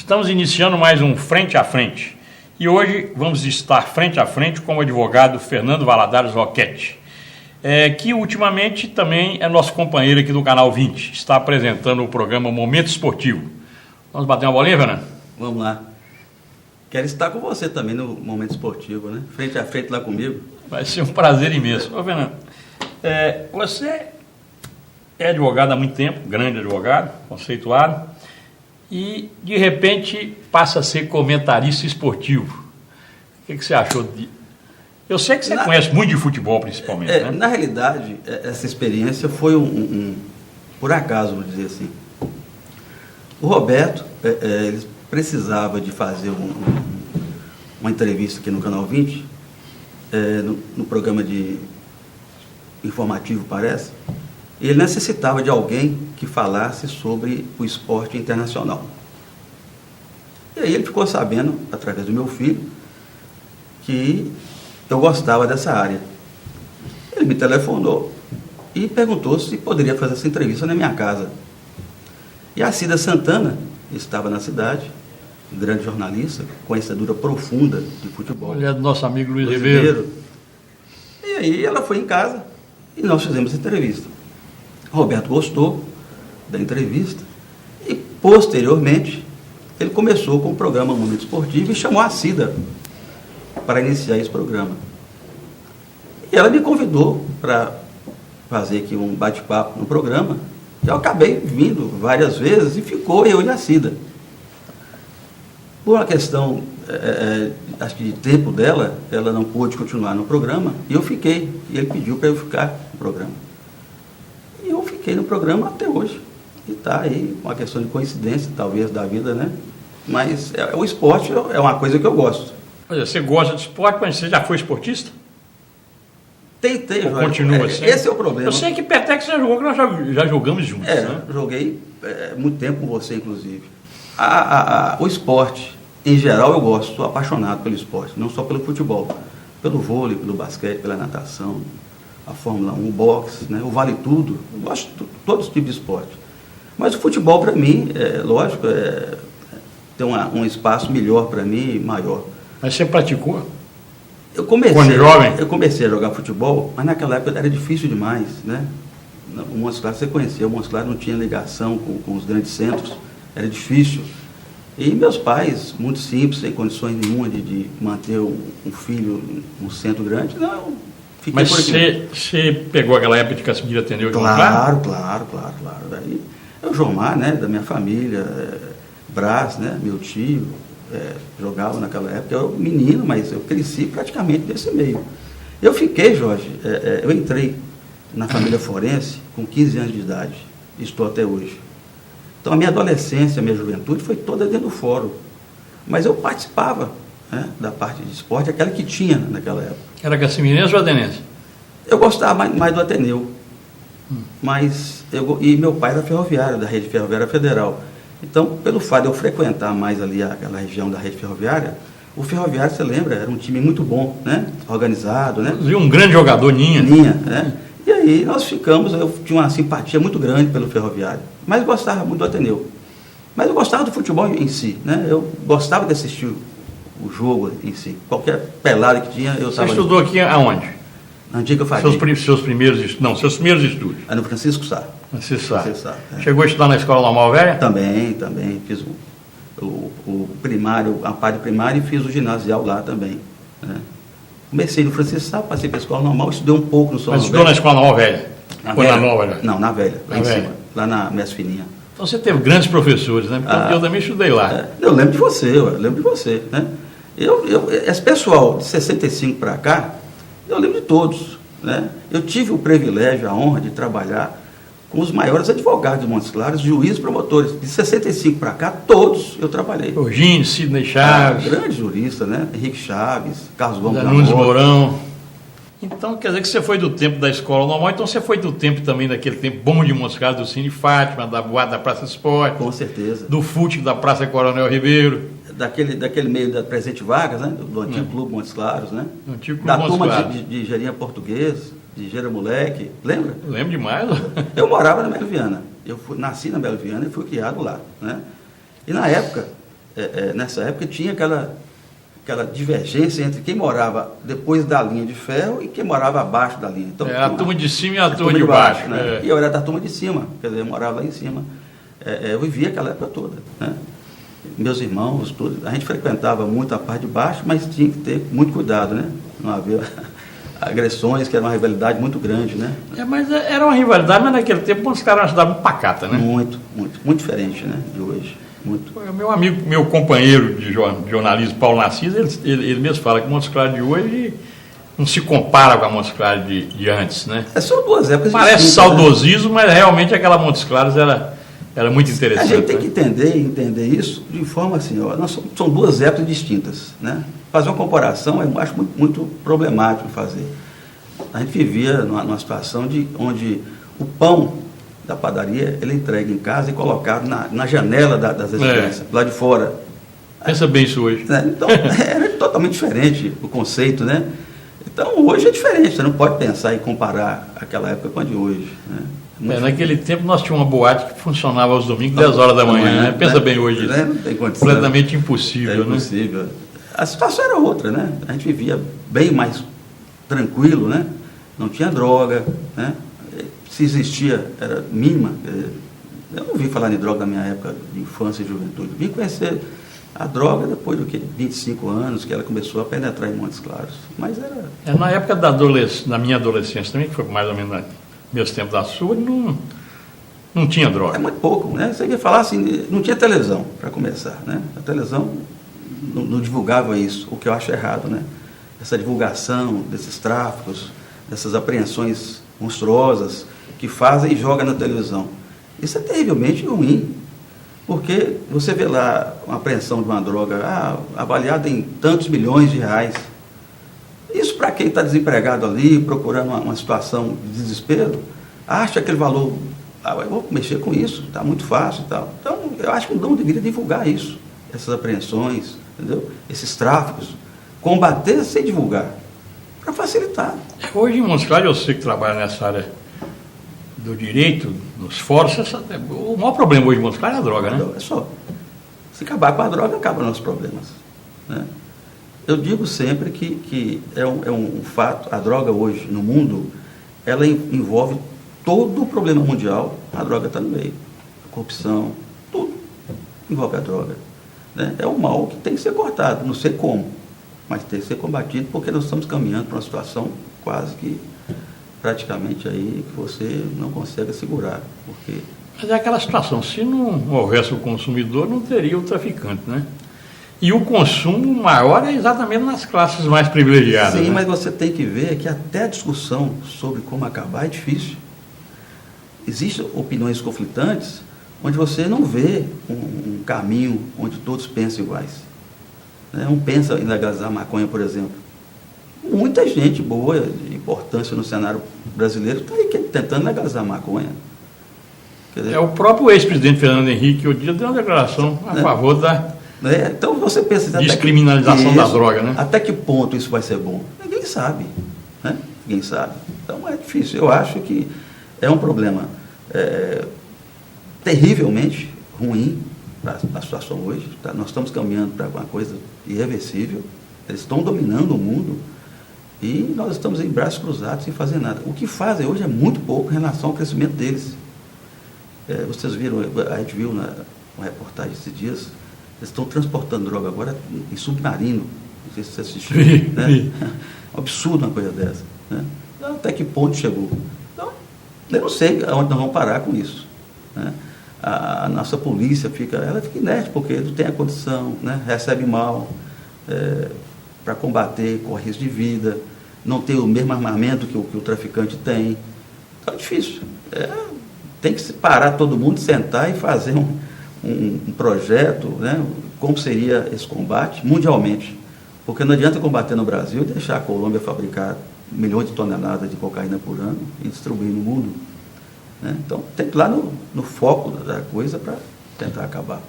Estamos iniciando mais um Frente a Frente e hoje vamos estar frente a frente com o advogado Fernando Valadares Roquette, que ultimamente também é nosso companheiro aqui do Canal 20, está apresentando o programa Momento Esportivo. Vamos bater uma bolinha, Fernando? Vamos lá. Quero estar com você também no Momento Esportivo, né? Frente a frente lá comigo. Vai ser um prazer imenso. Ô, Fernando, você é advogado há muito tempo, grande advogado, conceituado, e de repente passa a ser comentarista esportivo. O que você achou de... Eu sei que você conhece muito de futebol, principalmente, né? Na realidade, essa experiência foi por acaso, vou dizer assim. O Roberto, ele precisava de fazer uma entrevista aqui no Canal 20, no programa de informativo, parece. Ele necessitava de alguém que falasse sobre o esporte internacional. E aí ele ficou sabendo, através do meu filho, que eu gostava dessa área. Ele me telefonou e perguntou se poderia fazer essa entrevista na minha casa. E a Cida Santana estava na cidade, grande jornalista, conhecedora profunda de futebol. Mulher do nosso amigo Luiz Ribeiro. E aí ela foi em casa e nós fizemos essa entrevista. Roberto gostou da entrevista e, posteriormente, ele começou com o programa Momento Esportivo e chamou a Cida para iniciar esse programa. E ela me convidou para fazer aqui um bate-papo no programa. E eu acabei vindo várias vezes e ficou eu e a Cida. Por uma questão, acho que de tempo dela, ela não pôde continuar no programa e eu fiquei. E ele pediu para eu ficar no programa. E eu fiquei no programa até hoje. E está aí, uma questão de coincidência, talvez, da vida, né? Mas o esporte é uma coisa que eu gosto. Olha, você gosta de esporte, mas você já foi esportista? Tentei, ou continua assim? Esse é o problema. Eu sei que peteca você já jogou, que nós já jogamos juntos, né? Joguei muito tempo com você, inclusive. O esporte, em geral, eu gosto, sou apaixonado pelo esporte, não só pelo futebol, pelo vôlei, pelo basquete, pela natação, a Fórmula 1, o boxe, né? O vale tudo, eu gosto de todos os tipos de esporte. Mas o futebol, para mim, lógico, tem um espaço melhor para mim, maior. Mas você praticou? Quando jovem? Eu comecei a jogar futebol, mas naquela época era difícil demais, né? O Montes Claros, você conhecia, o Montes Claros não tinha ligação com os grandes centros, era difícil. E meus pais, muito simples, sem condições nenhuma de manter um filho num centro grande, não, fiquei mas por aqui. Você pegou aquela época de Casimiro atendeu o João Claro. Daí, o Jomar, né, da minha família, Brás, né, meu tio, jogava naquela época. Eu era menino, mas eu cresci praticamente nesse meio. Eu fiquei, Jorge, eu entrei na família forense com 15 anos de idade, e estou até hoje. Então a minha adolescência, a minha juventude foi toda dentro do fórum. Mas eu participava, né, da parte de esporte, aquela que tinha naquela época. Era Cassimirense ou Atenense? Eu gostava mais do Ateneu. Mas e meu pai era ferroviário, da Rede Ferroviária Federal. Então, pelo fato de eu frequentar mais ali aquela região da rede ferroviária, o Ferroviário, você lembra, era um time muito bom, né? Organizado, né? E um grande jogador, Ninha. Né? E aí nós ficamos, eu tinha uma simpatia muito grande pelo Ferroviário, mas gostava muito do Ateneu. Mas eu gostava do futebol em si, né? Eu gostava de assistir o jogo em si. Qualquer pelada que tinha, eu estava... Você estudou aqui aonde? Na Antiga Faria. Seus primeiros estudos. No Francisco Sá. Francisco Sá. Chegou a estudar na Escola Normal Velha? Também. Fiz o primário, a parte primária, e fiz o ginasial lá também. Né? Comecei no Francisco Sá, passei para a Escola Normal, estudei um pouco no São Mas estudou na Escola Normal Velha? Ou na Nova? Né? Não, na Velha, lá em cima. Lá na Mestre Fininha. Então você teve grandes professores, né? Porque eu também estudei lá. Eu lembro de você, né? Esse pessoal de 65 para cá, eu lembro de todos, né? Eu tive o privilégio, a honra de trabalhar com os maiores advogados de Montes Claros, juízes, promotores. De 65 para cá, todos eu trabalhei. Orgini, Sidney Chaves. Grande jurista, né? Henrique Chaves, Carlos Gomes Nunes Mourão. Então, quer dizer que você foi do tempo da Escola Normal, então você foi do tempo também, daquele tempo bom de Montes Claros, do Cine Fátima, da Boate da Praça Esporte. Com certeza. Do fute da Praça Coronel Ribeiro. Daquele meio da Presente Vargas, né? Do antigo Clube Montes Claros, né? Antigo Clube da Montes turma Claros. de engenharia português, de engenharia moleque, lembra? Eu lembro demais. Eu morava na Melo Viana. Nasci na Melo Viana e fui criado lá, né? E na época, nessa época tinha aquela divergência entre quem morava depois da linha de ferro e quem morava abaixo da linha. Então, a turma de cima e a turma de baixo. Né? E eu era da turma de cima, quer dizer, eu morava lá em cima. Eu vivia aquela época toda. Né? Meus irmãos, tudo, a gente frequentava muito a parte de baixo, mas tinha que ter muito cuidado, né? Não havia agressões, que era uma rivalidade muito grande, né? Mas era uma rivalidade, mas naquele tempo os caras ajudavam muito pacata, né? Muito diferente, né? De hoje. Muito. Meu amigo, meu companheiro de jornalismo, Paulo Narciso, ele mesmo fala que Montes Claros de hoje não se compara com a Montes Claros de antes, né? São duas épocas parece saudosismo, né? Mas realmente aquela Montes Claros era muito interessante. A gente tem que entender isso de forma assim, ó, são duas épocas distintas, né? Fazer uma comparação eu acho muito problemático fazer. A gente vivia numa situação onde o pão da padaria ele é entregue em casa e colocado na janela das residências, lá de fora. Pensa bem isso hoje. Então, era totalmente diferente o conceito, né? Então, hoje é diferente, você não pode pensar em comparar aquela época com a de hoje, né? Naquele tempo nós tínhamos uma boate que funcionava aos domingos, 10 horas da manhã, né? Pensa bem hoje. Não tem condição. Completamente impossível, né? Impossível. A situação era outra, né? A gente vivia bem mais tranquilo, né? Não tinha droga, né? Se existia, era mínima. Eu não vi falar de droga na minha época de infância e juventude. Vim conhecer a droga depois do que 25 anos, que ela começou a penetrar em Montes Claros. Mas era... Na época da minha adolescência também, que foi mais ou menos meus tempos da sua, não tinha droga. É muito pouco, né? Você ia falar assim, não tinha televisão, para começar, né? A televisão não divulgava isso, o que eu acho errado, né? Essa divulgação desses tráficos, dessas apreensões monstruosas que fazem e jogam na televisão. Isso é terrivelmente ruim, porque você vê lá uma apreensão de uma droga avaliada em tantos milhões de reais. Isso para quem está desempregado ali, procurando uma situação de desespero, acha aquele valor, eu vou mexer com isso, está muito fácil e tal. Então, eu acho que não deveria divulgar isso, essas apreensões, entendeu? Esses tráficos, combater sem divulgar, para facilitar. Hoje em Montes Claros, eu sei que trabalha nessa área do direito, nos fóruns, o maior problema hoje em Montes Claros é a droga, né? É só. Se acabar com a droga, acabam os nossos problemas, né? Eu digo sempre que é um fato, a droga hoje no mundo, ela envolve todo o problema mundial, a droga está no meio. A corrupção, tudo envolve a droga, né? É um mal que tem que ser cortado, não sei como, mas tem que ser combatido, porque nós estamos caminhando para uma situação quase que praticamente aí que você não consegue segurar, porque... Mas é aquela situação, se não houvesse o consumidor, não teria o traficante, né? E o consumo maior é exatamente nas classes mais privilegiadas. Sim, né? mas você tem que ver que até a discussão sobre como acabar é difícil. Existem opiniões conflitantes onde você não vê um caminho onde todos pensam iguais. Um pensa em legalizar a maconha, por exemplo. Muita gente boa, de importância no cenário brasileiro, está aí tentando legalizar a maconha. Quer dizer, o próprio ex-presidente Fernando Henrique, o dia deu uma declaração a favor da então você pensa descriminalização da droga, né? Até que ponto isso vai ser bom? Ninguém sabe, né? Ninguém sabe. Então é difícil. Eu acho que é um problema terrivelmente ruim para a situação hoje. Tá? Nós estamos caminhando para uma coisa irreversível. Eles estão dominando o mundo e nós estamos em braços cruzados sem fazer nada. O que fazem hoje é muito pouco em relação ao crescimento deles. Vocês viram, a gente viu na reportagem esses dias, eles estão transportando droga agora em submarino. Não sei se você assistiu. Né? Um absurdo uma coisa dessa. Né? Então, até que ponto chegou? Então, eu não sei aonde nós vamos parar com isso. Né? A nossa polícia fica inerte, porque não tem a condição, né? Recebe mal para combater, corre risco de vida, não tem o mesmo armamento que o traficante tem. Então é difícil. Tem que parar todo mundo, sentar e fazer um projeto, né? Como seria esse combate mundialmente. Porque não adianta combater no Brasil e deixar a Colômbia fabricar milhões de toneladas de cocaína por ano e distribuir no mundo. Né? Então, tem que ir lá no foco da coisa para tentar acabar.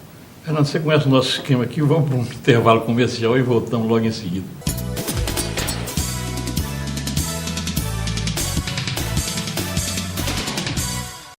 Fernando, você conhece o nosso esquema aqui, vamos para um intervalo comercial e voltamos logo em seguida.